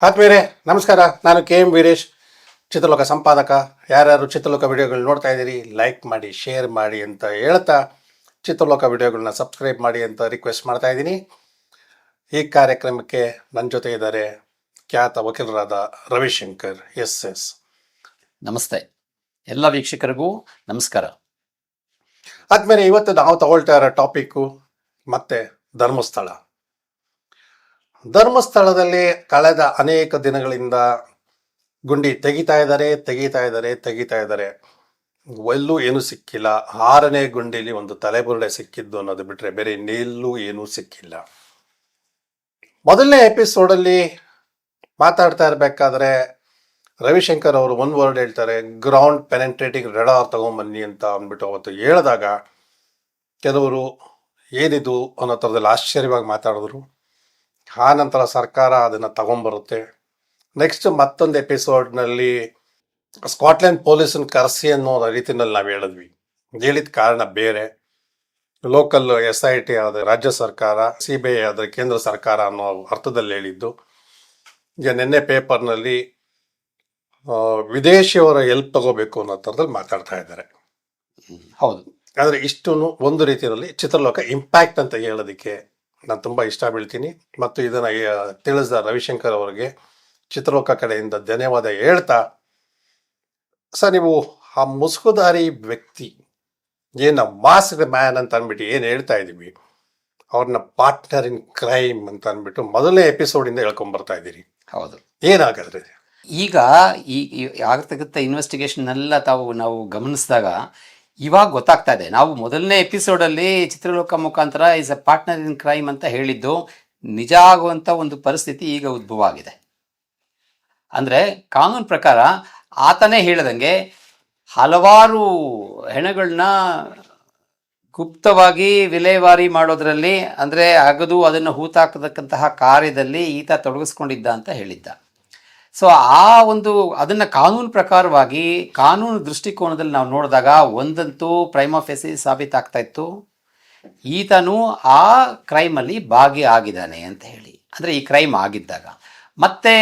ಆತ್ಮೀಯರೇ ನಮಸ್ಕಾರ. ನಾನು KM ವೀರೇಶ್, ಚಿತ್ರಲೋಕ ಸಂಪಾದಕ. ಯಾರ್ಯಾರು ಚಿತ್ರಲೋಕ ವಿಡಿಯೋಗಳು ನೋಡ್ತಾ ಇದ್ದೀರಿ, ಲೈಕ್ ಮಾಡಿ, ಶೇರ್ ಮಾಡಿ ಅಂತ ಹೇಳ್ತಾ ಚಿತ್ರಲೋಕ ವಿಡಿಯೋಗಳನ್ನ ಸಬ್ಸ್ಕ್ರೈಬ್ ಮಾಡಿ ಅಂತ ರಿಕ್ವೆಸ್ಟ್ ಮಾಡ್ತಾ ಇದ್ದೀನಿ. ಈ ಕಾರ್ಯಕ್ರಮಕ್ಕೆ ನನ್ನ ಜೊತೆ ಇದ್ದಾರೆ ಖ್ಯಾತ ವಕೀಲರಾದ ರವಿಶಂಕರ್ SS. ನಮಸ್ತೆ ಎಲ್ಲ ವೀಕ್ಷಕರಿಗೂ ನಮಸ್ಕಾರ. ಆದ್ಮೇಲೆ ಇವತ್ತು ನಾವು ತಗೊಳ್ತಾ ಇರೋ ಟಾಪಿಕ್ಕು ಮತ್ತೆ ಧರ್ಮಸ್ಥಳದಲ್ಲಿ ಕಳೆದ ಅನೇಕ ದಿನಗಳಿಂದ ಗುಂಡಿ ತೆಗಿತಾ ಇದ್ದಾರೆ. ಎಲ್ಲೂ ಏನೂ ಸಿಕ್ಕಿಲ್ಲ. 6ನೇ ಗುಂಡಿಲಿ ಒಂದು ತಲೆಬುರುಡೆ ಸಿಕ್ಕಿದ್ದು ಅನ್ನೋದು ಬಿಟ್ರೆ ಬೇರೆ ಇನ್ನೆಲ್ಲೂ ಏನೂ ಸಿಕ್ಕಿಲ್ಲ. ಮೊದಲನೇ ಎಪಿಸೋಡಲ್ಲಿ ಮಾತಾಡ್ತಾ ಇರಬೇಕಾದ್ರೆ ರವಿಶಂಕರ್ ಅವರು ಒಂದು ವರ್ಡ್ ಹೇಳ್ತಾರೆ, ಗ್ರೌಂಡ್ ಪೆನೆಟ್ರೇಟಿಂಗ್ ರೆಡಾರ್ ತಗೊಂಬನ್ನಿ ಅಂತ ಅಂದ್ಬಿಟ್ಟು ಅವತ್ತು ಹೇಳಿದಾಗ ಕೆಲವರು ಏನಿದು ಅನ್ನೋ ಥರದಲ್ಲಿ ಆಶ್ಚರ್ಯವಾಗಿ ಮಾತಾಡಿದ್ರು. ಆ ನಂತರ ಸರ್ಕಾರ ಅದನ್ನು ತಗೊಂಬರುತ್ತೆ. ನೆಕ್ಸ್ಟ್ ಮತ್ತೊಂದು ಎಪಿಸೋಡ್ನಲ್ಲಿ ಸ್ಕಾಟ್ಲೆಂಡ್ ಪೊಲೀಸನ್ನ ಕರೆಸಿ ಅನ್ನೋ ರೀತಿಯಲ್ಲಿ ನಾವು ಹೇಳಿದ ಕಾರಣ ಬೇರೆ. ಲೋಕಲ್ SIT ಆದರೆ ರಾಜ್ಯ ಸರ್ಕಾರ, CBI ಆದರೆ ಕೇಂದ್ರ ಸರ್ಕಾರ ಅನ್ನೋ ಅರ್ಥದಲ್ಲಿ ಹೇಳಿದ್ದು. ಈಗ ನಿನ್ನೆ ಪೇಪರ್ನಲ್ಲಿ ವಿದೇಶಿಯವರ ಹೆಲ್ಪ್ ತಗೋಬೇಕು ಅನ್ನೋ ಥರದಲ್ಲಿ ಮಾತಾಡ್ತಾ ಇದ್ದಾರೆ. ಹೌದು, ಆದರೆ ಇಷ್ಟು ಒಂದು ರೀತಿಯಲ್ಲಿ ಚಿತ್ರಲೋಕ ಇಂಪ್ಯಾಕ್ಟ್ ಅಂತ ಹೇಳೋದಕ್ಕೆ ನಾನು ತುಂಬ ಇಷ್ಟ ಬೀಳ್ತೀನಿ. ಮತ್ತು ಇದನ್ನು ತಿಳಿಸಿದ ರವಿಶಂಕರ್ ಅವರಿಗೆ ಚಿತ್ರಲೋಕ ಕಡೆಯಿಂದ ಧನ್ಯವಾದ ಹೇಳ್ತಾ, ಸರ್ ನೀವು ಆ ಮುಸುಕುದಾರಿ ವ್ಯಕ್ತಿ ಏನು ಮಾಸ್ಕ್ಡ್ ಮ್ಯಾನ್ ಅಂತ ಅಂದ್ಬಿಟ್ಟು ಏನು ಹೇಳ್ತಾ ಇದ್ದೀವಿ, ಅವ್ರನ್ನ ಪಾರ್ಟ್ನರ್ ಇನ್ ಕ್ರೈಮ್ ಅಂತ ಅಂದ್ಬಿಟ್ಟು ಮೊದಲನೇ ಎಪಿಸೋಡಿಂದ ಹೇಳ್ಕೊಂಬರ್ತಾ ಇದ್ದೀರಿ. ಹೌದು. ಏನಾಗಾದ್ರೆ ಈಗ ಆಗತಕ್ಕಂಥ ಇನ್ವೆಸ್ಟಿಗೇಷನ್ ಎಲ್ಲ ನಾವು ಗಮನಿಸಿದಾಗ ಇವಾಗ ಗೊತ್ತಾಗ್ತಾ ಇದೆ. ನಾವು ಮೊದಲನೇ ಎಪಿಸೋಡಲ್ಲಿ ಚಿತ್ರಲೋಕ ಮುಖಾಂತರ is a partner in crime ಅಂತ ಹೇಳಿದ್ದು ನಿಜ ಆಗುವಂಥ ಒಂದು ಪರಿಸ್ಥಿತಿ ಈಗ ಉದ್ಭವ ಆಗಿದೆ. ಅಂದರೆ ಕಾನೂನು ಪ್ರಕಾರ ಆತನೇ ಹೇಳಿದಂಗೆ ಹಲವಾರು ಹೆಣಗಳನ್ನ ಗುಪ್ತವಾಗಿ ವಿಲೇವಾರಿ ಮಾಡೋದ್ರಲ್ಲಿ, ಅಂದರೆ ಅಗದು ಅದನ್ನು ಹೂತಾಕತಕ್ಕಂತಹ ಕಾರ್ಯದಲ್ಲಿ ಈತ ತೊಡಗಿಸ್ಕೊಂಡಿದ್ದ ಅಂತ ಹೇಳಿದ್ದ. ಸೊ ಅದನ್ನು ಕಾನೂನು ಪ್ರಕಾರವಾಗಿ ಕಾನೂನು ದೃಷ್ಟಿಕೋನದಲ್ಲಿ ನಾವು ನೋಡಿದಾಗ ಒಂದಂತೂ ಪ್ರೈಮಾ ಫೇಸಿ ಸಾಬೀತಾಗ್ತಾ ಇತ್ತು, ಈತನು ಆ ಕ್ರೈಮಲ್ಲಿ ಭಾಗಿಯಾಗಿದ್ದಾನೆ ಅಂತ ಹೇಳಿ. ಅಂದರೆ ಈ ಕ್ರೈಮ್ ಆಗಿದ್ದಾಗ ಮತ್ತೆ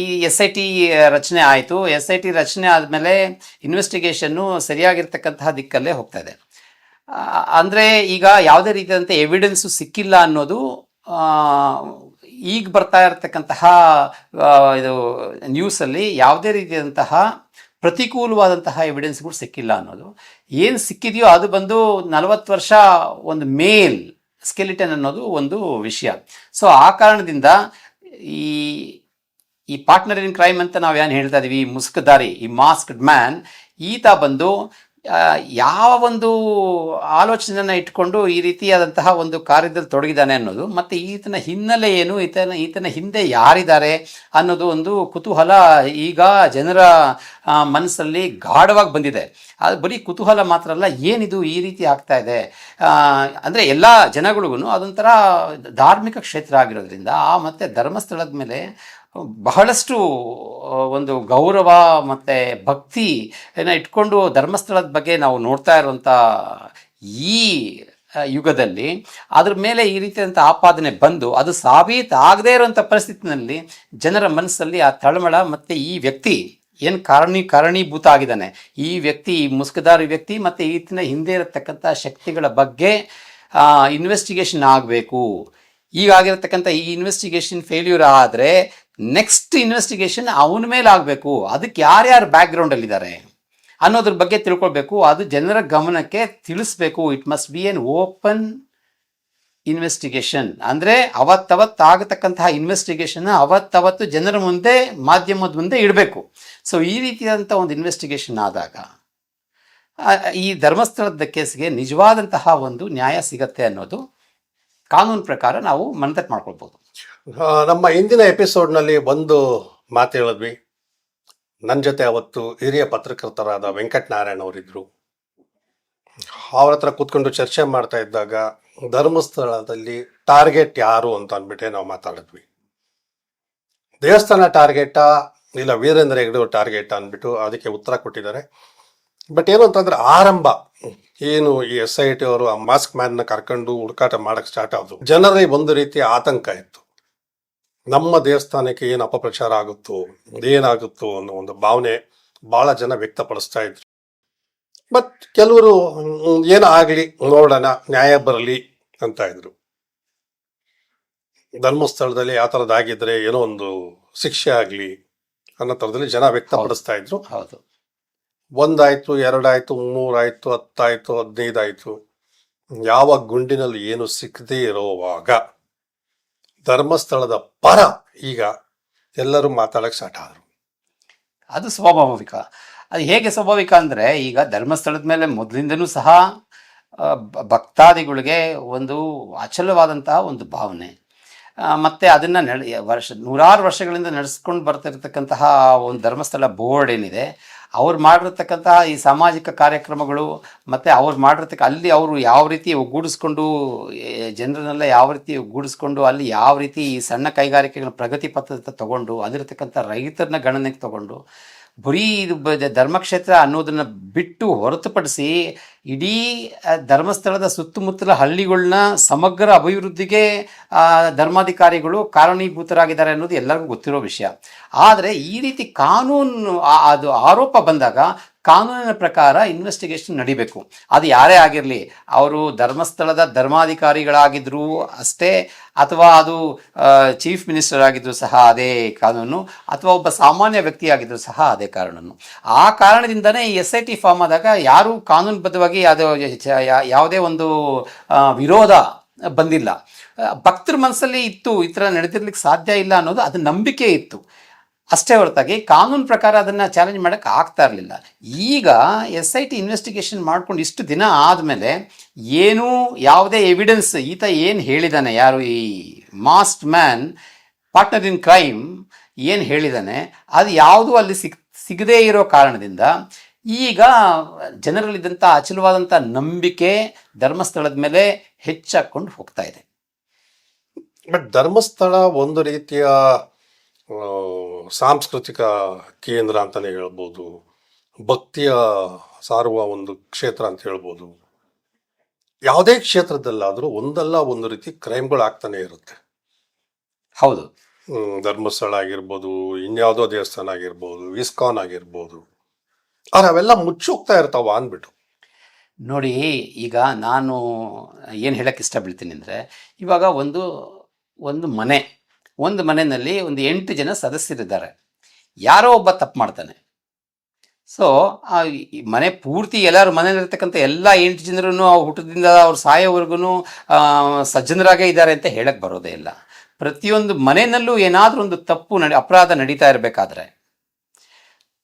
ಈ SIT ರಚನೆ ಆಯಿತು. SIT ರಚನೆ ಆದಮೇಲೆ ಇನ್ವೆಸ್ಟಿಗೇಷನ್ನು ಸರಿಯಾಗಿರ್ತಕ್ಕಂತಹ ದಿಕ್ಕಲ್ಲೇ ಹೋಗ್ತಾ ಇದೆ. ಅಂದರೆ ಈಗ ಯಾವುದೇ ರೀತಿಯಾದಂಥ ಎವಿಡೆನ್ಸು ಸಿಕ್ಕಿಲ್ಲ ಅನ್ನೋದು ಈಗ ಬರ್ತಾ ಇರತಕ್ಕಂತಹ ಇದು ನ್ಯೂಸಲ್ಲಿ ಯಾವುದೇ ರೀತಿಯಾದಂತಹ ಪ್ರತಿಕೂಲವಾದಂತಹ ಎವಿಡೆನ್ಸ್ಗಳು ಸಿಕ್ಕಿಲ್ಲ ಅನ್ನೋದು. ಏನು ಸಿಕ್ಕಿದೆಯೋ ಅದು ಬಂದು 40 ವರ್ಷ ಒಂದು ಮೇಲ್ ಸ್ಕೆಲಿಟನ್ ಅನ್ನೋದು ಒಂದು ವಿಷಯ. ಸೊ ಆ ಕಾರಣದಿಂದ ಈ ಪಾರ್ಟ್ನರ್ ಇನ್ ಕ್ರೈಮ್ ಅಂತ ನಾವು ಏನು ಹೇಳ್ತಾ ಇದೀವಿ, ಈ ಮುಸುಕುದಾರಿ, ಈ ಮಾಸ್ಕ್ಡ್ ಮ್ಯಾನ್, ಈತ ಬಂದು ಯಾವ ಒಂದು ಆಲೋಚನೆಯನ್ನು ಇಟ್ಕೊಂಡು ಈ ರೀತಿಯಾದಂತಹ ಒಂದು ಕಾರ್ಯದಲ್ಲಿ ತೊಡಗಿದ್ದಾನೆ ಅನ್ನೋದು, ಮತ್ತು ಈತನ ಹಿನ್ನೆಲೆ ಏನು, ಈತನ ಹಿಂದೆ ಯಾರಿದ್ದಾರೆ ಅನ್ನೋದು ಒಂದು ಕುತೂಹಲ ಈಗ ಜನರ ಮನಸ್ಸಲ್ಲಿ ಗಾಢವಾಗಿ ಬಂದಿದೆ. ಅದು ಬರೀ ಕುತೂಹಲ ಮಾತ್ರ ಅಲ್ಲ, ಏನಿದು ಈ ರೀತಿ ಆಗ್ತಾ ಇದೆ ಅಂದರೆ ಎಲ್ಲ ಜನಗಳಿಗೂ ಅದೊಂಥರ ಧಾರ್ಮಿಕ ಕ್ಷೇತ್ರ ಆಗಿರೋದ್ರಿಂದ ಮತ್ತು ಧರ್ಮಸ್ಥಳದ ಮೇಲೆ ಬಹಳಷ್ಟು ಒಂದು ಗೌರವ ಮತ್ತು ಭಕ್ತಿ ಇಟ್ಕೊಂಡು ಧರ್ಮಸ್ಥಳದ ಬಗ್ಗೆ ನಾವು ನೋಡ್ತಾ ಇರುವಂಥ ಈ ಯುಗದಲ್ಲಿ ಅದ್ರ ಮೇಲೆ ಈ ರೀತಿಯಾದಂಥ ಆಪಾದನೆ ಬಂದು ಅದು ಸಾಬೀತಾಗದೇ ಇರುವಂಥ ಪರಿಸ್ಥಿತಿನಲ್ಲಿ ಜನರ ಮನಸ್ಸಲ್ಲಿ ಆ ತಳಮಳ ಮತ್ತು ಈ ವ್ಯಕ್ತಿ ಏನು ಕಾರಣೀಭೂತ ಆಗಿದ್ದಾನೆ, ಈ ವ್ಯಕ್ತಿ, ಈ ಮುಸುಕುದಾರಿ ವ್ಯಕ್ತಿ ಮತ್ತು ಈತನ ಹಿಂದೆ ಇರತಕ್ಕಂಥ ಶಕ್ತಿಗಳ ಬಗ್ಗೆ ಇನ್ವೆಸ್ಟಿಗೇಷನ್ ಆಗಬೇಕು. ಈಗಾಗಿರತಕ್ಕಂಥ ಈ ಇನ್ವೆಸ್ಟಿಗೇಷನ್ ಫೇಲ್ಯೂರ್ ಆದರೆ ನೆಕ್ಸ್ಟ್ ಇನ್ವೆಸ್ಟಿಗೇಷನ್ ಅವನ ಮೇಲೆ ಆಗಬೇಕು. ಅದಕ್ಕೆ ಯಾರ್ಯಾರು ಬ್ಯಾಕ್ಗ್ರೌಂಡಲ್ಲಿದ್ದಾರೆ ಅನ್ನೋದ್ರ ಬಗ್ಗೆ ತಿಳ್ಕೊಳ್ಬೇಕು. ಅದು ಜನರ ಗಮನಕ್ಕೆ ತಿಳಿಸ್ಬೇಕು. It must be N open investigation. ಅಂದರೆ ಅವತ್ತಾಗತಕ್ಕಂತಹ ಇನ್ವೆಸ್ಟಿಗೇಷನ್ ಅವತ್ತು ಜನರ ಮುಂದೆ, ಮಾಧ್ಯಮದ ಮುಂದೆ ಇಡಬೇಕು. ಸೊ ಈ ರೀತಿಯಾದಂಥ ಒಂದು ಇನ್ವೆಸ್ಟಿಗೇಷನ್ ಆದಾಗ ಈ ಧರ್ಮಸ್ಥಳದ ಕೇಸ್ಗೆ ನಿಜವಾದಂತಹ ಒಂದು ನ್ಯಾಯ ಸಿಗತ್ತೆ ಅನ್ನೋದು ಕಾನೂನು ಪ್ರಕಾರ ನಾವು ಮನದಟ್ಟು ಮಾಡ್ಕೊಳ್ಬೋದು. ನಮ್ಮ ಇಂದಿನ ಎಪಿಸೋಡ್ನಲ್ಲಿ ಒಂದು ಮಾತು ಹೇಳಿದ್ವಿ. ನನ್ನ ಜೊತೆ ಅವತ್ತು ಹಿರಿಯ ಪತ್ರಕರ್ತರಾದ ವೆಂಕಟನಾರಾಯಣ ಅವರಿದ್ದರು. ಅವ್ರ ಹತ್ರ ಕೂತ್ಕೊಂಡು ಚರ್ಚೆ ಮಾಡ್ತಾ ಇದ್ದಾಗ ಧರ್ಮಸ್ಥಳದಲ್ಲಿ ಟಾರ್ಗೆಟ್ ಯಾರು ಅಂತ ಅಂದ್ಬಿಟ್ಟೆ ನಾವು ಮಾತಾಡಿದ್ವಿ. ದೇವಸ್ಥಾನ ಟಾರ್ಗೆಟಾ ಇಲ್ಲ ವೀರೇಂದ್ರ ಹೆಗ್ಡೆ ಟಾರ್ಗೆಟ್ ಅಂದ್ಬಿಟ್ಟು ಅದಕ್ಕೆ ಉತ್ತರ ಕೊಟ್ಟಿದ್ದಾರೆ. ಬಟ್ ಏನು ಅಂತಂದ್ರೆ ಆರಂಭ ಏನು ಈ SIT ಅವರು ಆ ಮಾಸ್ಕ್ ಮ್ಯಾನ್ನ ಕರ್ಕೊಂಡು ಹುಡುಕಾಟ ಮಾಡಕ್ ಸ್ಟಾರ್ಟ್ ಆದ್ರು, ಜನರಲ್ಲಿ ಒಂದು ರೀತಿಯ ಆತಂಕ ಇತ್ತು. ನಮ್ಮ ದೇವಸ್ಥಾನಕ್ಕೆ ಏನು ಅಪಪ್ರಚಾರ ಆಗುತ್ತೋ ಏನಾಗುತ್ತೋ ಅನ್ನೋ ಒಂದು ಭಾವನೆ ಬಹಳ ಜನ ವ್ಯಕ್ತಪಡಿಸ್ತಾ ಇದ್ರು. ಬಟ್ ಕೆಲವರು ಏನೋ ಆಗ್ಲಿ ನೋಡೋಣ, ನ್ಯಾಯ ಬರಲಿ ಅಂತ ಇದ್ರು. ಧರ್ಮಸ್ಥಳದಲ್ಲಿ ಆ ಥರದ್ದಾಗಿದ್ರೆ ಏನೋ ಒಂದು ಶಿಕ್ಷೆ ಆಗಲಿ ಅನ್ನೋ ಥರದಲ್ಲಿ ಜನ ವ್ಯಕ್ತಪಡಿಸ್ತಾ ಇದ್ರು. ಹೌದು, 1 ಆಯ್ತು, 2 ಆಯ್ತು, 3 ಆಯ್ತು, 10 ಆಯ್ತು, 15 ಆಯ್ತು, ಯಾವ ಗುಂಡಿನಲ್ಲಿ ಏನು ಸಿಕ್ಕದೇ ಇರೋವಾಗ ಧರ್ಮಸ್ಥಳದ ಪರ ಈಗ ಎಲ್ಲರೂ ಮಾತಾಡಕ್ಕೆ ಸ್ಟಾರ್ಟ್ ಆದ್ರು. ಅದು ಸ್ವಾಭಾವಿಕ. ಅದು ಹೇಗೆ ಸ್ವಾಭಾವಿಕ ಅಂದರೆ, ಈಗ ಧರ್ಮಸ್ಥಳದ ಮೇಲೆ ಮೊದಲಿಂದನೂ ಸಹ ಭಕ್ತಾದಿಗಳಿಗೆ ಒಂದು ಅಚಲವಾದಂತಹ ಒಂದು ಭಾವನೆ, ಮತ್ತು ಅದನ್ನು ನೂರಾರು ವರ್ಷಗಳಿಂದ ನಡೆಸ್ಕೊಂಡು ಬರ್ತಿರ್ತಕ್ಕಂತಹ ಒಂದು ಧರ್ಮಸ್ಥಳ ಬೋರ್ಡ್ ಏನಿದೆ, ಅವ್ರು ಮಾಡಿರ್ತಕ್ಕಂತಹ ಈ ಸಾಮಾಜಿಕ ಕಾರ್ಯಕ್ರಮಗಳು, ಮತ್ತು ಅವ್ರು ಅಲ್ಲಿ ಅವರು ಯಾವ ರೀತಿ ಒಗ್ಗೂಡಿಸ್ಕೊಂಡು ಜನರನ್ನೆಲ್ಲ ಯಾವ ರೀತಿ ಒಗ್ಗೂಡಿಸ್ಕೊಂಡು ಅಲ್ಲಿ ಯಾವ ರೀತಿ ಈ ಸಣ್ಣ ಕೈಗಾರಿಕೆಗಳ ಪ್ರಗತಿ ಪಥದ ತಗೊಂಡು ಅದಿರತಕ್ಕಂಥ ರೈತರನ್ನ ಗಣನೆಗೆ ತಗೊಂಡು ಬರೀ ಇದು ಧರ್ಮಕ್ಷೇತ್ರ ಅನ್ನೋದನ್ನು ಬಿಟ್ಟು ಹೊರತುಪಡಿಸಿ ಇಡೀ ಧರ್ಮಸ್ಥಳದ ಸುತ್ತಮುತ್ತಲ ಹಳ್ಳಿಗಳನ್ನ ಸಮಗ್ರ ಅಭಿವೃದ್ಧಿಗೆ ಧರ್ಮಾಧಿಕಾರಿಗಳು ಕಾರಣೀಭೂತರಾಗಿದ್ದಾರೆ ಅನ್ನೋದು ಎಲ್ಲರಿಗೂ ಗೊತ್ತಿರೋ ವಿಷಯ. ಆದರೆ ಈ ರೀತಿ ಕಾನೂನು ಅದು ಆರೋಪ ಬಂದಾಗ ಕಾನೂನಿನ ಪ್ರಕಾರ ಇನ್ವೆಸ್ಟಿಗೇಷನ್ ನಡಿಬೇಕು. ಅದು ಯಾರೇ ಆಗಿರಲಿ, ಅವರು ಧರ್ಮಸ್ಥಳದ ಧರ್ಮಾಧಿಕಾರಿಗಳಾಗಿದ್ದರೂ ಅಷ್ಟೇ, ಅಥವಾ ಅದು ಚೀಫ್ ಮಿನಿಸ್ಟರ್ ಆಗಿದ್ರು ಸಹ ಅದೇ ಕಾನೂನು, ಅಥವಾ ಒಬ್ಬ ಸಾಮಾನ್ಯ ವ್ಯಕ್ತಿಯಾಗಿದ್ದರೂ ಸಹ ಅದೇ ಕಾನೂನು. ಆ ಕಾರಣದಿಂದನೇ ಈ SIT ಫಾರ್ಮ್ ಆದಾಗ ಯಾರೂ ಕಾನೂನುಬದ್ಧವಾಗಿ ಅದು ಯಾವುದೇ ಒಂದು ವಿರೋಧ ಬಂದಿಲ್ಲ. ಭಕ್ತರ ಮನಸ್ಸಲ್ಲಿ ಇತ್ತು, ಈ ಥರ ನಡೆದಿರ್ಲಿಕ್ಕೆ ಸಾಧ್ಯ ಇಲ್ಲ ಅನ್ನೋದು ಅದು ನಂಬಿಕೆ ಇತ್ತು ಅಷ್ಟೇ ಹೊರತಾಗಿ ಕಾನೂನು ಪ್ರಕಾರ ಅದನ್ನು ಚಾಲೆಂಜ್ ಮಾಡೋಕ್ಕೆ ಆಗ್ತಾ ಇರಲಿಲ್ಲ. ಈಗ SIT ಇನ್ವೆಸ್ಟಿಗೇಷನ್ ಮಾಡ್ಕೊಂಡು ಇಷ್ಟು ದಿನ ಆದಮೇಲೆ ಏನೂ ಯಾವುದೇ ಎವಿಡೆನ್ಸ್ ಈತ ಏನು ಹೇಳಿದ್ದಾನೆ, ಯಾರು ಈ masked man partner in crime ಏನು ಹೇಳಿದ್ದಾನೆ, ಅದು ಯಾವುದೂ ಅಲ್ಲಿ ಸಿಗದೇ ಇರೋ ಕಾರಣದಿಂದ ಈಗ ಜನರಲ್ಲಿದ್ದಂಥ ಅಚಲವಾದಂಥ ನಂಬಿಕೆ ಧರ್ಮಸ್ಥಳದ ಮೇಲೆ ಹೆಚ್ಚಾಕೊಂಡು ಹೋಗ್ತಾ ಇದೆ. ಬಟ್ ಧರ್ಮಸ್ಥಳ ಒಂದು ರೀತಿಯ ಸಾಂಸ್ಕೃತಿಕ ಕೇಂದ್ರ ಅಂತಲೇ ಹೇಳ್ಬೋದು, ಭಕ್ತಿಯ ಸಾರುವ ಒಂದು ಕ್ಷೇತ್ರ ಅಂತ ಹೇಳ್ಬೋದು. ಯಾವುದೇ ಕ್ಷೇತ್ರದಲ್ಲಾದರೂ ಒಂದಲ್ಲ ಒಂದು ರೀತಿ ಕ್ರೈಮ್ಗಳು ಆಗ್ತಾನೆ ಇರುತ್ತೆ. ಹೌದು, ಧರ್ಮಸ್ಥಳ ಆಗಿರ್ಬೋದು, ಇನ್ಯಾವುದೋ ದೇವಸ್ಥಾನ ಆಗಿರ್ಬೋದು, ಇಸ್ಕಾನ್ ಆಗಿರ್ಬೋದು, ಆದರೆ ಅವೆಲ್ಲ ಮುಚ್ಚೋಗ್ತಾ ಇರ್ತಾವ ಅಂದ್ಬಿಟ್ಟು. ನೋಡಿ, ಈಗ ನಾನು ಏನು ಹೇಳಕ್ಕೆ ಇಷ್ಟಪಡ್ತೀನಿ ಅಂದರೆ, ಇವಾಗ ಒಂದು ಮನೆಯಲ್ಲಿ ಒಂದು 8 ಜನ ಸದಸ್ಯರಿದ್ದಾರೆ. ಯಾರೋ ಒಬ್ಬ ತಪ್ಪು ಮಾಡ್ತಾನೆ. ಸೊ ಈ ಮನೆ ಪೂರ್ತಿ ಎಲ್ಲರೂ ಮನೆಯಲ್ಲಿರ್ತಕ್ಕಂಥ ಎಲ್ಲ 8 ಜನರೂ ಹುಟ್ಟದಿಂದ ಅವ್ರು ಸಾಯೋವರೆಗೂ ಸಜ್ಜನರಾಗೇ ಇದ್ದಾರೆ ಅಂತ ಹೇಳಕ್ಕೆ ಬರೋದೇ ಇಲ್ಲ. ಪ್ರತಿಯೊಂದು ಮನೆಯಲ್ಲೂ ಏನಾದರೂ ಒಂದು ಅಪರಾಧ ನಡೀತಾ ಇರಬೇಕಾದ್ರೆ,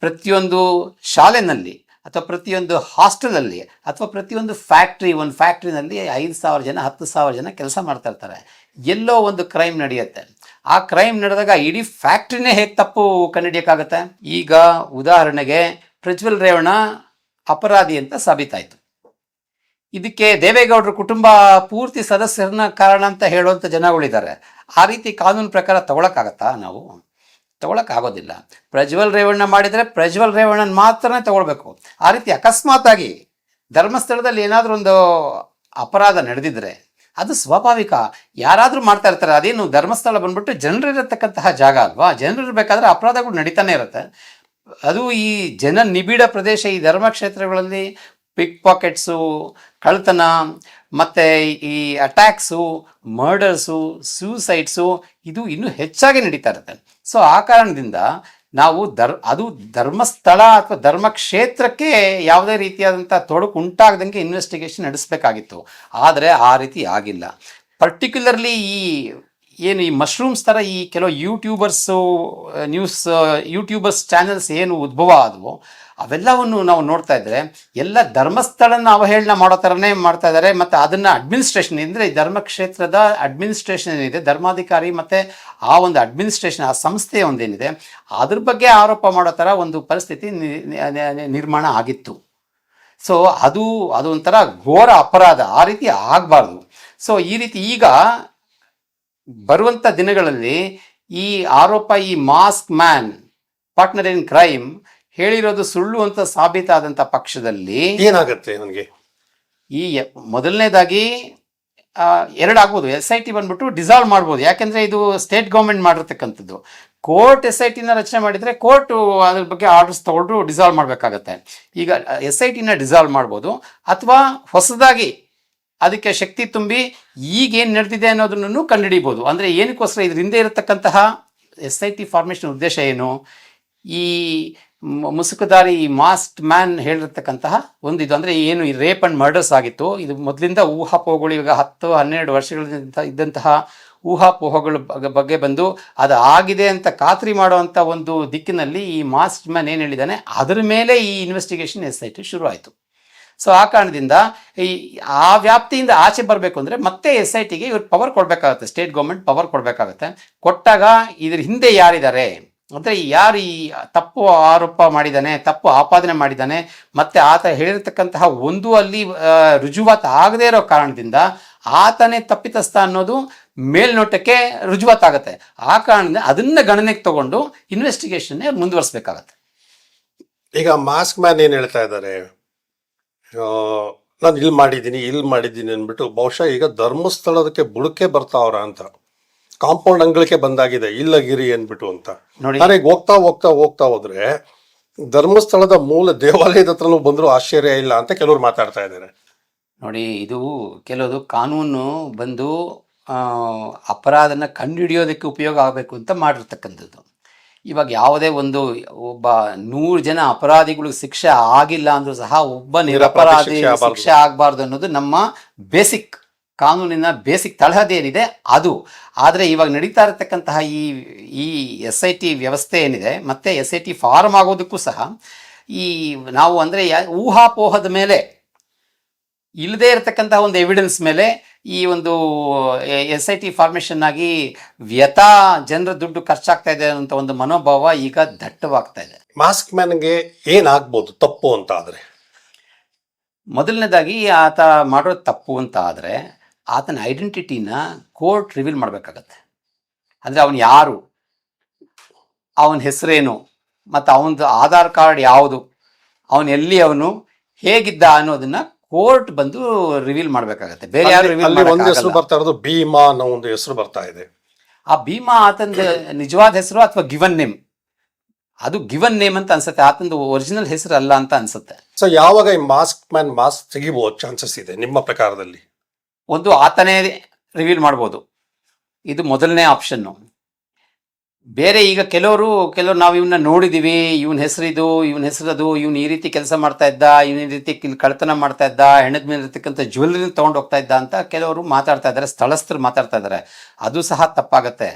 ಪ್ರತಿಯೊಂದು ಶಾಲೆನಲ್ಲಿ ಅಥವಾ ಪ್ರತಿಯೊಂದು ಹಾಸ್ಟೆಲಲ್ಲಿ ಅಥವಾ ಪ್ರತಿಯೊಂದು ಒಂದು ಫ್ಯಾಕ್ಟ್ರಿನಲ್ಲಿ 5,000 ಜನ 10,000 ಜನ ಕೆಲಸ ಮಾಡ್ತಾ ಇರ್ತಾರೆ. ಎಲ್ಲೋ ಒಂದು ಕ್ರೈಮ್ ನಡೆಯುತ್ತೆ. ಆ ಕ್ರೈಮ್ ನಡೆದಾಗ ಇಡೀ ಫ್ಯಾಕ್ಟ್ರಿನೇ ಹೇಗೆ ತಪ್ಪು ಕಂಡುಹಿಡಿಯೋಕ್ಕಾಗತ್ತೆ? ಈಗ ಉದಾಹರಣೆಗೆ ಪ್ರಜ್ವಲ್ ರೇವಣ್ಣ ಅಪರಾಧಿ ಅಂತ ಸಾಬೀತಾಯಿತು. ಇದಕ್ಕೆ ದೇವೇಗೌಡರ ಕುಟುಂಬ ಪೂರ್ತಿ ಸದಸ್ಯರನ್ನ ಕಾರಣ ಅಂತ ಹೇಳುವಂಥ ಜನಗಳಿದ್ದಾರೆ. ಆ ರೀತಿ ಕಾನೂನು ಪ್ರಕಾರ ತಗೊಳಕ್ಕಾಗತ್ತಾ? ನಾವು ತಗೊಳಕ್ಕಾಗೋದಿಲ್ಲ. ಪ್ರಜ್ವಲ್ ರೇವಣ್ಣ ಮಾಡಿದರೆ ಪ್ರಜ್ವಲ್ ರೇವಣ್ಣನ ಮಾತ್ರನೇ ತಗೊಳ್ಬೇಕು. ಆ ರೀತಿ ಅಕಸ್ಮಾತ್ ಆಗಿ ಧರ್ಮಸ್ಥಳದಲ್ಲಿ ಏನಾದರೂ ಒಂದು ಅಪರಾಧ ನಡೆದಿದ್ರೆ ಅದು ಸ್ವಾಭಾವಿಕ, ಯಾರಾದರೂ ಮಾಡ್ತಾ ಇರ್ತಾರೆ. ಅದೇನು ಧರ್ಮಸ್ಥಳ ಬಂದ್ಬಿಟ್ಟು ಜನರಿರತಕ್ಕಂತಹ ಜಾಗ ಅಲ್ವಾ? ಜನರಿರ್ಬೇಕಾದ್ರೆ ಅಪರಾಧಗಳು ನಡೀತಾನೆ ಇರುತ್ತೆ. ಅದು ಈ ನಿಬಿಡ ಪ್ರದೇಶ, ಈ ಧರ್ಮಕ್ಷೇತ್ರಗಳಲ್ಲಿ ಪಿಕ್ ಪಾಕೆಟ್ಸು, ಕಳ್ತನ, ಮತ್ತು ಈ ಅಟ್ಯಾಕ್ಸು, ಮರ್ಡರ್ಸು, ಸೂಸೈಡ್ಸು ಇದು ಇನ್ನೂ ಹೆಚ್ಚಾಗಿ ನಡೀತಾ ಇರುತ್ತೆ. ಸೊ ಆ ಕಾರಣದಿಂದ ನಾವು ಅದು ಧರ್ಮಸ್ಥಳ ಅಥವಾ ಧರ್ಮಕ್ಷೇತ್ರಕ್ಕೆ ಯಾವುದೇ ರೀತಿಯಾದಂಥ ತೊಡಕು ಉಂಟಾಗದಂಗೆ ಇನ್ವೆಸ್ಟಿಗೇಷನ್ ನಡೆಸಬೇಕಾಗಿತ್ತು. ಆದರೆ ಆ ರೀತಿ ಆಗಿಲ್ಲ. ಪರ್ಟಿಕ್ಯುಲರ್ಲಿ ಈ ಮಶ್ರೂಮ್ಸ್ ಥರ ಈ ಕೆಲವು ಯೂಟ್ಯೂಬರ್ಸ್ ಚಾನೆಲ್ಸ್ ಏನು ಉದ್ಭವ ಆದವು, ಅವೆಲ್ಲವನ್ನು ನಾವು ನೋಡ್ತಾ ಇದ್ದರೆ ಎಲ್ಲ ಧರ್ಮಸ್ಥಳನ ಅವಹೇಳನ ಮಾಡೋ ಥರನೇ ಮಾಡ್ತಾ ಇದ್ದಾರೆ. ಮತ್ತು ಅದನ್ನು ಅಡ್ಮಿನಿಸ್ಟ್ರೇಷನ್ ಅಂದರೆ ಧರ್ಮಕ್ಷೇತ್ರದ ಅಡ್ಮಿನಿಸ್ಟ್ರೇಷನ್ ಏನಿದೆ, ಧರ್ಮಾಧಿಕಾರಿ ಮತ್ತು ಆ ಒಂದು ಅಡ್ಮಿನಿಸ್ಟ್ರೇಷನ್, ಆ ಸಂಸ್ಥೆ ಒಂದೇನಿದೆ, ಅದ್ರ ಬಗ್ಗೆ ಆರೋಪ ಮಾಡೋ ಥರ ಒಂದು ಪರಿಸ್ಥಿತಿ ನಿರ್ಮಾಣ ಆಗಿತ್ತು. ಸೊ ಅದೊಂಥರ ಘೋರ ಅಪರಾಧ. ಆ ರೀತಿ ಆಗಬಾರ್ದು. ಸೊ ಈ ರೀತಿ ಈಗ ಬರುವಂಥ ದಿನಗಳಲ್ಲಿ ಈ ಆರೋಪ, ಈ mask man partner in crime ಹೇಳಿರೋದು ಸುಳ್ಳು ಅಂತ ಸಾಬೀತಾದಂಥ ಪಕ್ಷದಲ್ಲಿ ಏನಾಗುತ್ತೆ? ನನಗೆ ಮೊದಲನೇದಾಗಿ ಎರಡಾಗ್ಬೋದು. SIT ಬಂದ್ಬಿಟ್ಟು ಡಿಸಾಲ್ವ್ ಮಾಡ್ಬೋದು, ಯಾಕೆಂದರೆ ಇದು ಸ್ಟೇಟ್ ಗೌರ್ಮೆಂಟ್ ಮಾಡಿರ್ತಕ್ಕಂಥದ್ದು. ಕೋರ್ಟ್ SITನ ರಚನೆ ಮಾಡಿದರೆ ಕೋರ್ಟು ಅದ್ರ ಬಗ್ಗೆ ಆರ್ಡರ್ಸ್ ತೊಗೊಂಡು ಡಿಸಾಲ್ವ್ ಮಾಡಬೇಕಾಗತ್ತೆ. ಈಗ SITನ ಡಿಸಾಲ್ವ್ ಮಾಡ್ಬೋದು, ಅಥವಾ ಹೊಸದಾಗಿ ಅದಕ್ಕೆ ಶಕ್ತಿ ತುಂಬಿ ಈಗೇನು ನಡೆದಿದೆ ಅನ್ನೋದನ್ನು ಕಂಡುಹಿಡಿಬೋದು. ಅಂದರೆ ಏನಕ್ಕೋಸ್ಕರ ಇದ್ರ ಹಿಂದೆ ಇರತಕ್ಕಂತಹ SIT ಫಾರ್ಮೇಷನ್ ಉದ್ದೇಶ ಏನು? ಈ ಮುಸುಕುದಾರಿ ಮಾಸ್ಕ್ ಮ್ಯಾನ್ ಹೇಳಿರ್ತಕ್ಕಂತಹ ಒಂದು ಇದು, ಅಂದರೆ ಏನು ಈ ರೇಪ್ ಆ್ಯಂಡ್ ಮರ್ಡರ್ಸ್ ಆಗಿತ್ತು, ಇದು ಮೊದಲಿಂದ ಊಹಾಪೋಹಗಳು, ಇವಾಗ 10-12 ವರ್ಷಗಳಿಂದ ಇದ್ದಂತಹ ಊಹಾಪೋಹಗಳ ಬಗ್ಗೆ ಬಂದು ಅದು ಆಗಿದೆ ಅಂತ ಖಾತ್ರಿ ಮಾಡುವಂಥ ಒಂದು ದಿಕ್ಕಿನಲ್ಲಿ ಈ ಮಾಸ್ಕ್ ಮ್ಯಾನ್ ಏನು ಹೇಳಿದ್ದಾನೆ ಅದರ ಮೇಲೆ ಈ ಇನ್ವೆಸ್ಟಿಗೇಷನ್ SIT ಶುರು ಆಯಿತು. ಸೊ ಆ ಕಾರಣದಿಂದ ಆ ವ್ಯಾಪ್ತಿಯಿಂದ ಆಚೆ ಬರಬೇಕು ಅಂದರೆ ಮತ್ತೆ SITಗೆ ಇವ್ರು ಪವರ್ ಕೊಡಬೇಕಾಗತ್ತೆ, ಸ್ಟೇಟ್ ಗೌರ್ಮೆಂಟ್ ಪವರ್ ಕೊಡಬೇಕಾಗತ್ತೆ. ಕೊಟ್ಟಾಗ ಇದ್ರ ಹಿಂದೆ ಯಾರಿದ್ದಾರೆ ಅಂದರೆ ಯಾರು ಈ ತಪ್ಪು ಆರೋಪ ಮಾಡಿದ್ದಾನೆ, ತಪ್ಪು ಆಪಾದನೆ ಮಾಡಿದ್ದಾನೆ, ಮತ್ತು ಆತ ಹೇಳಿರ್ತಕ್ಕಂತಹ ಒಂದು ಅಲ್ಲಿ ರುಜುವಾತು ಆಗದೇ ಇರೋ ಕಾರಣದಿಂದ ಆತನೇ ತಪ್ಪಿತಸ್ಥ ಅನ್ನೋದು ಮೇಲ್ನೋಟಕ್ಕೆ ರುಜುವಾತಾಗತ್ತೆ. ಆ ಕಾರಣದಿಂದ ಅದನ್ನು ಗಣನೆಗೆ ತಗೊಂಡು ಇನ್ವೆಸ್ಟಿಗೇಷನ್ನೇ ಮುಂದುವರಿಸಬೇಕಾಗತ್ತೆ. ಈಗ ಮಾಸ್ಕ್ ಮ್ಯಾನ್ ಏನು ಹೇಳ್ತಾ ಇದ್ದಾರೆ, ನಾನು ಇಲ್ಲಿ ಮಾಡಿದ್ದೀನಿ ಅಂದ್ಬಿಟ್ಟು ಬಹುಶಃ ಈಗ ಧರ್ಮಸ್ಥಳದಕ್ಕೆ ಬುಡಕ್ಕೆ ಬರ್ತಾವ್ರ ಅಂತ, ಕಾಂಪೌಂಡ್ ಅಂಗಳಕ್ಕೆ ಬಂದಾಗಿದೆ ಇಲ್ಲಗಿರಿ ಅಂದ್ಬಿಟ್ಟು ಅಂತ ನೋಡಿ. ನನಗೆ ಹೋಗ್ತಾ ಹೋದ್ರೆ ಧರ್ಮಸ್ಥಳದ ಮೂಲ ದೇವಾಲಯದ ಹತ್ರನೂ ಬಂದ್ರು ಆಶ್ಚರ್ಯ ಇಲ್ಲ ಅಂತ ಕೆಲವರು ಮಾತಾಡ್ತಾ ಇದ್ದಾರೆ. ನೋಡಿ, ಇದು ಕೆಲವುದು ಕಾನೂನು ಬಂದು ಅಪರಾಧನ ಕಂಡುಹಿಡಿಯೋದಕ್ಕೆ ಉಪಯೋಗ ಆಗಬೇಕು ಅಂತ ಮಾಡಿರ್ತಕ್ಕಂಥದ್ದು. ಇವಾಗ ಯಾವುದೇ ಒಂದು ಒಬ್ಬ 100 ಜನ ಅಪರಾಧಿಗಳಿಗೆ ಶಿಕ್ಷೆ ಆಗಿಲ್ಲ ಅಂದ್ರೂ ಸಹ ಒಬ್ಬ ನಿರಪರಾಧಿ ಶಿಕ್ಷೆ ಆಗಬಾರ್ದು ಅನ್ನೋದು ನಮ್ಮ ಬೇಸಿಕ್ ಕಾನೂನಿನ ಬೇಸಿಕ್ ತಳಹದಿ ಏನಿದೆ ಅದು. ಆದರೆ ಇವಾಗ ನಡೀತಾ ಇರತಕ್ಕಂತಹ ಈ SIT ವ್ಯವಸ್ಥೆ ಏನಿದೆ, ಮತ್ತು SIT ಫಾರ್ಮ್ ಆಗೋದಕ್ಕೂ ಸಹ ಈ ನಾವು ಅಂದರೆ ಊಹಾಪೋಹದ ಮೇಲೆ, ಇಲ್ಲದೇ ಇರತಕ್ಕಂತಹ ಒಂದು ಎವಿಡೆನ್ಸ್ ಮೇಲೆ ಈ ಒಂದು SIT ಫಾರ್ಮೇಷನ್ ಆಗಿ ವ್ಯಥಾ ಜನರ ದುಡ್ಡು ಖರ್ಚಾಗ್ತಾ ಇದೆ ಅಂತ ಒಂದು ಮನೋಭಾವ ಈಗ ದಟ್ಟವಾಗ್ತಾ ಇದೆ. ಮಾಸ್ಕ್ ಮ್ಯಾನ್ಗೆ ಏನಾಗ್ಬೋದು ತಪ್ಪು ಅಂತ ಆದರೆ? ಮೊದಲನೇದಾಗಿ ಆತ ಮಾಡೋದು ತಪ್ಪು ಅಂತ ಆದರೆ ಆತನ ಐಡೆಂಟಿಟಿನ ಕೋರ್ಟ್ ರಿವೀಲ್ ಮಾಡಬೇಕಾಗತ್ತೆ. ಅಂದರೆ ಅವನು ಯಾರು, ಅವನ ಹೆಸರೇನು, ಮತ್ತು ಅವನದು ಆಧಾರ್ ಕಾರ್ಡ್ ಯಾವುದು, ಅವನು ಎಲ್ಲಿ, ಅವನು ಹೇಗಿದ್ದ ಅನ್ನೋದನ್ನ ಕೋರ್ಟ್ ಬಂದು ರಿವೀಲ್ ಮಾಡಬೇಕಾಗತ್ತೆ. ಬೇರೆ ಯಾರು ರಿವೀಲ್ ಒಂದು ಹೆಸರು ಬರ್ತಾ ಇರೋದು ಭೀಮಾ ಅನ್ನೋ ಒಂದು ಹೆಸರು ಬರ್ತಾ ಇದೆ. ಆ ಭೀಮಾ ಆತಂದ ನಿಜವಾದ ಹೆಸರು ಅಥವಾ ಗಿವನ್ ನೇಮ್? ಅದು ಗಿವನ್ ನೇಮ್ ಅಂತ ಅನ್ಸುತ್ತೆ, ಆತಂದು ಒರಿಜಿನಲ್ ಹೆಸರು ಅಲ್ಲ ಅಂತ ಅನ್ಸುತ್ತೆ. ಸೊ ಯಾವಾಗ ಈ ಮಾಸ್ಕ್ ಮ್ಯಾನ್ ಮಾಸ್ಕ್ ತೆಗಿಬಹುದು ಚಾನ್ಸಸ್ ಇದೆ ನಿಮ್ಮ ಪ್ರಕಾರದಲ್ಲಿ? ಒಂದು ಆತನೇ ರಿವೀಲ್ ಮಾಡ್ಬೋದು, ಇದು ಮೊದಲನೇ ಆಪ್ಷನ್ನು. ಬೇರೆ ಈಗ ಕೆಲವರು ನಾವು ಇವನ್ನ ನೋಡಿದ್ದೀವಿ, ಇವನ ಹೆಸರಿದು, ಇವನ ಹೆಸರದು, ಇವನು ಈ ರೀತಿ ಕೆಲಸ ಮಾಡ್ತಾ ಇದ್ದ, ಇವನ ಈ ರೀತಿ ಕಳ್ತನ ಮಾಡ್ತಾ ಇದ್ದ, ಹೆಣದ ಮೇಲೆ ಇರ್ತಕ್ಕಂಥ ಜ್ಯುವೆಲ್ರಿ ತೊಗೊಂಡು ಹೋಗ್ತಾ ಇದ್ದ ಅಂತ ಕೆಲವರು ಮಾತಾಡ್ತಾ ಇದ್ದಾರೆ, ಸ್ಥಳಸ್ಥರು ಮಾತಾಡ್ತಾ ಇದ್ದಾರೆ. ಅದು ಸಹ ತಪ್ಪಾಗತ್ತೆ.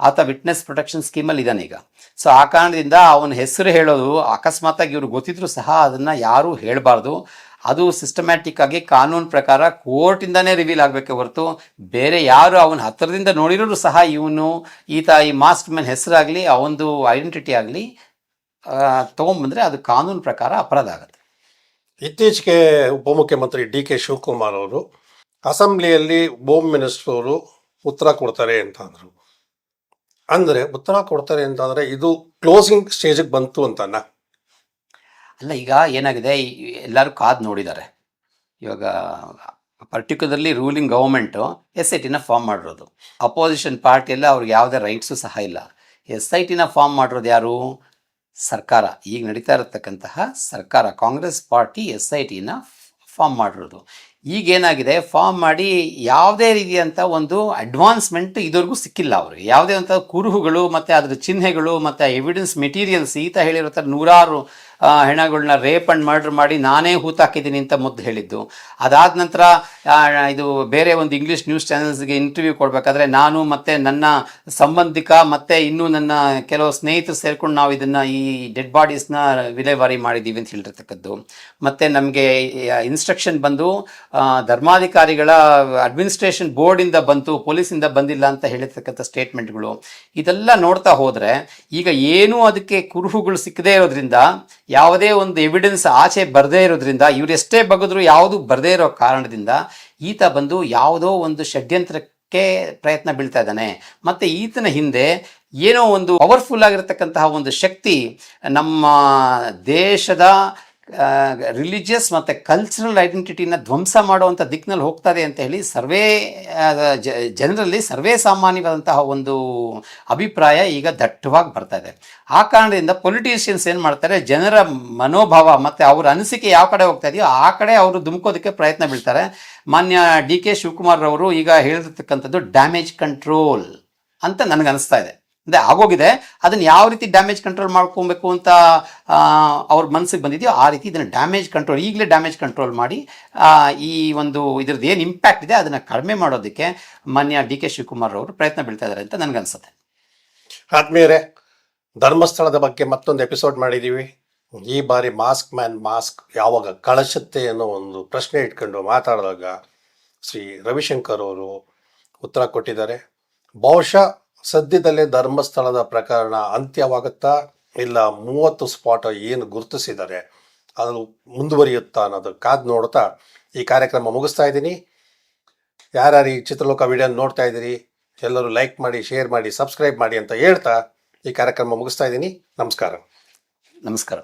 ಆತ ವಿಟ್ನೆಸ್ ಪ್ರೊಟೆಕ್ಷನ್ ಸ್ಕೀಮಲ್ಲಿ ಇದ್ದಾನೆ ಈಗ. ಸೊ ಆ ಕಾರಣದಿಂದ ಅವನ ಹೆಸರು ಹೇಳೋದು ಅಕಸ್ಮಾತಾಗಿ ಇವ್ರು ಗೊತ್ತಿದ್ರು ಸಹ ಅದನ್ನು ಯಾರೂ ಹೇಳಬಾರ್ದು. ಅದು ಸಿಸ್ಟಮ್ಯಾಟಿಕ್ ಆಗಿ ಕಾನೂನು ಪ್ರಕಾರ ಕೋರ್ಟಿಂದಾನೇ ರಿವೀಲ್ ಆಗಬೇಕೆ ಹೊರತು ಬೇರೆ ಯಾರು ಅವನ ಹತ್ತಿರದಿಂದ ನೋಡಿರೋರು ಸಹ ಈ ಮಾಸ್ಕ್ ಮ್ಯಾನ್ ಹೆಸರಾಗಲಿ ಅವನದು ಐಡೆಂಟಿಟಿ ಆಗಲಿ ತೊಗೊಂಬಂದರೆ ಅದು ಕಾನೂನು ಪ್ರಕಾರ ಅಪರಾಧ ಆಗುತ್ತೆ. ಇತ್ತೀಚೆಗೆ ಉಪಮುಖ್ಯಮಂತ್ರಿ DK ಶಿವಕುಮಾರ್ ಅವರು ಅಸೆಂಬ್ಲಿಯಲ್ಲಿ ಹೋಮ್ ಮಿನಿಸ್ಟರ್ ಅವರು ಉತ್ತರ ಕೊಡ್ತಾರೆ ಅಂತ ಅಂದರು. ಅಂದರೆ ಉತ್ತರ ಕೊಡ್ತಾರೆ ಅಂತಂದರೆ ಇದು ಕ್ಲೋಸಿಂಗ್ ಸ್ಟೇಜಿಗೆ ಬಂತು ಅಂತನ? ಅಲ್ಲ, ಈಗ ಏನಾಗಿದೆ, ಎಲ್ಲರೂ ಕಾದು ನೋಡಿದ್ದಾರೆ. ಇವಾಗ ಪರ್ಟಿಕ್ಯುಲರ್ಲಿ ರೂಲಿಂಗ್ ಗೌರ್ಮೆಂಟು SITನ ಫಾರ್ಮ್ ಮಾಡಿರೋದು, ಅಪೋಸಿಷನ್ ಪಾರ್ಟಿಯೆಲ್ಲ ಅವ್ರಿಗೆ ಯಾವುದೇ ರೈಟ್ಸು ಸಹ ಇಲ್ಲ. SITನ ಫಾರ್ಮ್ ಮಾಡಿರೋದು ಯಾರು? ಸರ್ಕಾರ, ಈಗ ನಡೀತಾ ಇರತಕ್ಕಂತಹ ಸರ್ಕಾರ, ಕಾಂಗ್ರೆಸ್ ಪಾರ್ಟಿ SITನ ಫಾರ್ಮ್ ಮಾಡಿರೋದು. ಈಗೇನಾಗಿದೆ, ಫಾರ್ಮ್ ಮಾಡಿ ಯಾವುದೇ ರೀತಿಯಂಥ ಒಂದು ಅಡ್ವಾನ್ಸ್ಮೆಂಟ್ ಇದುವರೆಗೂ ಸಿಕ್ಕಿಲ್ಲ ಅವ್ರಿಗೆ. ಯಾವುದೇ ಅಂಥ ಕುರುಹುಗಳು ಮತ್ತು ಅದರ ಚಿಹ್ನೆಗಳು ಮತ್ತು ಎವಿಡೆನ್ಸ್ ಮೆಟೀರಿಯಲ್ಸ್, ಈತ ಹೇಳಿರೋ ಥರ 100 ಹೆಣಗಳನ್ನ ರೇಪ್ ಆ್ಯಂಡ್ ಮರ್ಡರ್ ಮಾಡಿ ನಾನೇ ಹೂತಾಕಿದ್ದೀನಿ ಅಂತ ಮೊದಲು ಹೇಳಿದ್ದು. ಅದಾದ ನಂತರ ಇದು ಬೇರೆ ಒಂದು ಇಂಗ್ಲೀಷ್ ನ್ಯೂಸ್ ಚಾನೆಲ್ಸ್ಗೆ ಇಂಟರ್ವ್ಯೂ ಕೊಡಬೇಕಾದ್ರೆ ನಾನು ಮತ್ತು ನನ್ನ ಸಂಬಂಧಿಕ ಮತ್ತು ಇನ್ನೂ ನನ್ನ ಕೆಲವು ಸ್ನೇಹಿತರು ಸೇರ್ಕೊಂಡು ನಾವು ಇದನ್ನು ಈ ಡೆಡ್ ಬಾಡೀಸ್ನ ವಿಲೇವಾರಿ ಮಾಡಿದ್ದೀವಿ ಅಂತ ಹೇಳಿರ್ತಕ್ಕದ್ದು. ಮತ್ತು ನಮಗೆ ಇನ್ಸ್ಟ್ರಕ್ಷನ್ ಬಂದು ಧರ್ಮಾಧಿಕಾರಿಗಳ ಅಡ್ಮಿನಿಸ್ಟ್ರೇಷನ್ ಬೋರ್ಡಿಂದ ಬಂತು, ಪೊಲೀಸಿಂದ ಬಂದಿಲ್ಲ ಅಂತ ಹೇಳಿರ್ತಕ್ಕಂಥ ಸ್ಟೇಟ್ಮೆಂಟ್ಗಳು. ಇದೆಲ್ಲ ನೋಡ್ತಾ ಹೋದರೆ ಈಗ ಏನೂ ಅದಕ್ಕೆ ಕುರುಹುಗಳು ಸಿಕ್ಕದೇ ಇರೋದ್ರಿಂದ, ಯಾವುದೇ ಒಂದು ಎವಿಡೆನ್ಸ್ ಆಚೆ ಬರದೇ ಇರೋದ್ರಿಂದ, ಇವರೆಷ್ಟೇ ಬಗೆದ್ರು ಯಾವುದು ಬರದೇ ಇರೋ ಕಾರಣದಿಂದ ಈತ ಬಂದು ಯಾವುದೋ ಒಂದು ಷಡ್ಯಂತ್ರಕ್ಕೆ ಪ್ರಯತ್ನ ಬೀಳ್ತಾ ಇದ್ದಾನೆ. ಮತ್ತು ಈತನ ಹಿಂದೆ ಏನೋ ಒಂದು ಪವರ್ಫುಲ್ ಆಗಿರತಕ್ಕಂತಹ ಒಂದು ಶಕ್ತಿ ನಮ್ಮ ದೇಶದ ರಿಲಿಜಿಯಸ್ ಮತ್ತು ಕಲ್ಚರಲ್ ಐಡೆಂಟಿಟಿನ ಧ್ವಂಸ ಮಾಡುವಂಥ ದಿಕ್ಕಿನಲ್ಲಿ ಹೋಗ್ತದೆ ಅಂತ ಹೇಳಿ ಜನರಲ್ಲಿ ಸರ್ವೇ ಸಾಮಾನ್ಯವಾದಂತಹ ಒಂದು ಅಭಿಪ್ರಾಯ ಈಗ ದಟ್ಟವಾಗಿ ಬರ್ತಾ ಇದೆ. ಆ ಕಾರಣದಿಂದ ಪೊಲಿಟಿಷಿಯನ್ಸ್ ಏನು ಮಾಡ್ತಾರೆ, ಜನರ ಮನೋಭಾವ ಮತ್ತು ಅವ್ರ ಅನಿಸಿಕೆ ಯಾವ ಕಡೆ ಹೋಗ್ತಾ ಇದೆಯೋ ಆ ಕಡೆ ಅವರು ಧುಮುಕೋದಕ್ಕೆ ಪ್ರಯತ್ನ ಬೀಳ್ತಾರೆ. ಮಾನ್ಯ ಡಿ ಕೆ ಶಿವಕುಮಾರ್ ಅವರು ಈಗ ಹೇಳಿರ್ತಕ್ಕಂಥದ್ದು ಡ್ಯಾಮೇಜ್ ಕಂಟ್ರೋಲ್ ಅಂತ ನನಗನ್ನಿಸ್ತಾ ಇದೆ. ಅಂದರೆ ಆಗೋಗಿದೆ, ಅದನ್ನು ಯಾವ ರೀತಿ ಡ್ಯಾಮೇಜ್ ಕಂಟ್ರೋಲ್ ಮಾಡ್ಕೊಬೇಕು ಅಂತ ಅವ್ರ ಮನಸ್ಸಿಗೆ ಬಂದಿದೆಯೋ ಆ ರೀತಿ ಇದನ್ನು ಡ್ಯಾಮೇಜ್ ಕಂಟ್ರೋಲ್, ಈಗಲೇ ಡ್ಯಾಮೇಜ್ ಕಂಟ್ರೋಲ್ ಮಾಡಿ ಈ ಒಂದು ಇದ್ರದ್ದು ಏನು ಇಂಪ್ಯಾಕ್ಟ್ ಇದೆ ಅದನ್ನು ಕಡಿಮೆ ಮಾಡೋದಕ್ಕೆ ಮಾನ್ಯ ಡಿ ಕೆ ಶಿವಕುಮಾರ್ ಅವರು ಪ್ರಯತ್ನ ಬೀಳ್ತಾ ಇದ್ದಾರೆ ಅಂತ ನನಗನ್ಸುತ್ತೆ. ಆದ್ಮೇಲೆ ಧರ್ಮಸ್ಥಳದ ಬಗ್ಗೆ ಮತ್ತೊಂದು ಎಪಿಸೋಡ್ ಮಾಡಿದ್ದೀವಿ. ಈ ಬಾರಿ ಮಾಸ್ಕ್ ಮ್ಯಾನ್ ಮಾಸ್ಕ್ ಯಾವಾಗ ಕಳಚುತ್ತೆ ಅನ್ನೋ ಒಂದು ಪ್ರಶ್ನೆ ಇಟ್ಕೊಂಡು ಮಾತಾಡಿದಾಗ ಶ್ರೀ ರವಿಶಂಕರ್ ಅವರು ಉತ್ತರ ಕೊಟ್ಟಿದ್ದಾರೆ. ಬಹುಶಃ ಸದ್ಯದಲ್ಲೇ ಧರ್ಮಸ್ಥಳದ ಪ್ರಕರಣ ಅಂತ್ಯವಾಗುತ್ತಾ ಇಲ್ಲ 30 ಸ್ಪಾಟ್ ಏನು ಗುರುತಿಸಿದ್ದಾರೆ ಅದು ಮುಂದುವರಿಯುತ್ತಾ ಅನ್ನೋದು ಕಾದು ನೋಡ್ತಾ ಈ ಕಾರ್ಯಕ್ರಮ ಮುಗಿಸ್ತಾ ಇದ್ದೀನಿ. ಯಾರ್ಯಾರು ಈ ಚಿತ್ರಲೋಕ ವಿಡಿಯೋ ನೋಡ್ತಾ ಇದ್ದೀರಿ ಎಲ್ಲರೂ ಲೈಕ್ ಮಾಡಿ, ಶೇರ್ ಮಾಡಿ, ಸಬ್ಸ್ಕ್ರೈಬ್ ಮಾಡಿ ಅಂತ ಹೇಳ್ತಾ ಈ ಕಾರ್ಯಕ್ರಮ ಮುಗಿಸ್ತಾ ಇದ್ದೀನಿ. ನಮಸ್ಕಾರ. ನಮಸ್ಕಾರ.